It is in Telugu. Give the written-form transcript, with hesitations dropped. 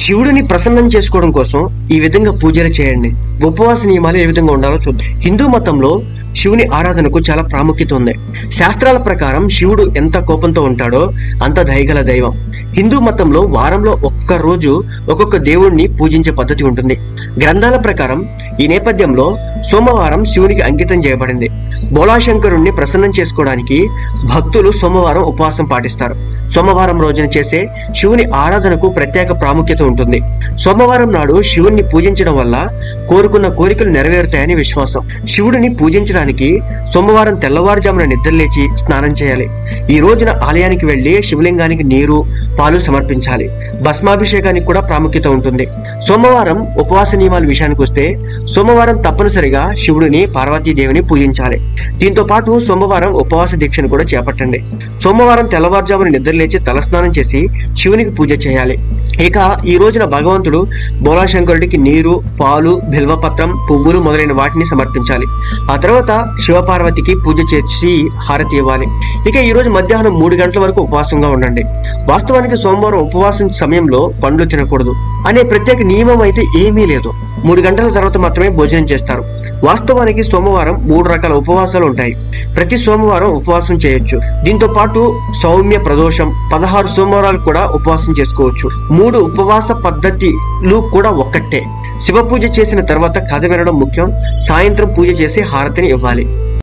శివుడిని ప్రసన్నం చేసుకోవడం కోసం ఈ విధంగా పూజలు చేయండి. ఉపవాస నియమాలు ఏ విధంగా ఉండాలో చూద్దాం. హిందూ మతంలో శివుని ఆరాధనకు చాలా ప్రాముఖ్యత ఉంది. శాస్త్రాల ప్రకారం శివుడు ఎంత కోపంతో ఉంటాడో అంత దయగల దైవం. హిందూ మతంలో వారంలో ఒక్క రోజు ఒక్కొక్క దేవుణ్ణి పూజించే పద్ధతి ఉంటుంది. గ్రంథాల ప్రకారం ఈ నేపథ్యంలో సోమవారం శివునికి అంకితం చేయబడింది. బోళాశంకరుణ్ణి ప్రసన్నం చేసుకోవడానికి భక్తులు సోమవారం ఉపవాసం పాటిస్తారు. సోమవారం రోజున చేసే శివుని ఆరాధనకు ప్రత్యేక ప్రాముఖ్యత ఉంటుంది. సోమవారం నాడు శివుణ్ణి పూజించడం వల్ల కోరుకున్న కోరికలు నెరవేరుతాయని విశ్వాసం. శివుడిని పూజించడానికి సోమవారం తెల్లవారుజామున నిద్రలేచి స్నానం చేయాలి. ఈ రోజున ఆలయానికి వెళ్లి శివలింగానికి నీరు, పాలు సమర్పించాలి. భస్మాభిషేకానికి కూడా ప్రాముఖ్యత ఉంటుంది. సోమవారం ఉపవాస నియమాల విషయానికి వస్తే సోమవారం తప్పనిసరిగా శివుడిని, పార్వతీదేవిని పూజించాలి. దీంతో పాటు సోమవారం ఉపవాస దీక్షను కూడా చేపట్టండి. సోమవారం తెల్లవారుజామున నిద్రలేచి తలస్నానం చేసి శివునికి పూజ చేయాలి. ఇక ఈ రోజున భగవంతుడు బోళాశంకరుడికి నీరు, పాలు, బిల్వపత్రం, పువ్వులు మొదలైన వాటిని సమర్పించాలి. ఆ తర్వాత శివపార్వతికి పూజ చేసి హారతి ఇవ్వాలి. ఇక ఈ రోజు మధ్యాహ్నం 3 గంటల వరకు ఉపవాసంగా ఉండండి. వాస్తవానికి సోమవారం ఉపవాసం సమయంలో పండ్లు తినకూడదు అనే ప్రత్యేక నియమం అయితే ఏమీ లేదు. 3 గంటల తర్వాత మాత్రమే భోజనం చేస్తారు. వాస్తవానికి సోమవారం 3 రకాల ఉపవాసాలు ఉంటాయి. ప్రతి సోమవారం ఉపవాసం చేయొచ్చు. దీంతో పాటు సౌమ్య ప్రదోషం 16 సోమవారాలు కూడా ఉపవాసం చేసుకోవచ్చు. 3 ఉపవాస పద్ధతులు కూడా ఒక్కటే. శివ పూజ చేసిన తర్వాత కథ వినడం ముఖ్యం. సాయంత్రం పూజ చేసి హారతిని ఇవ్వాలి.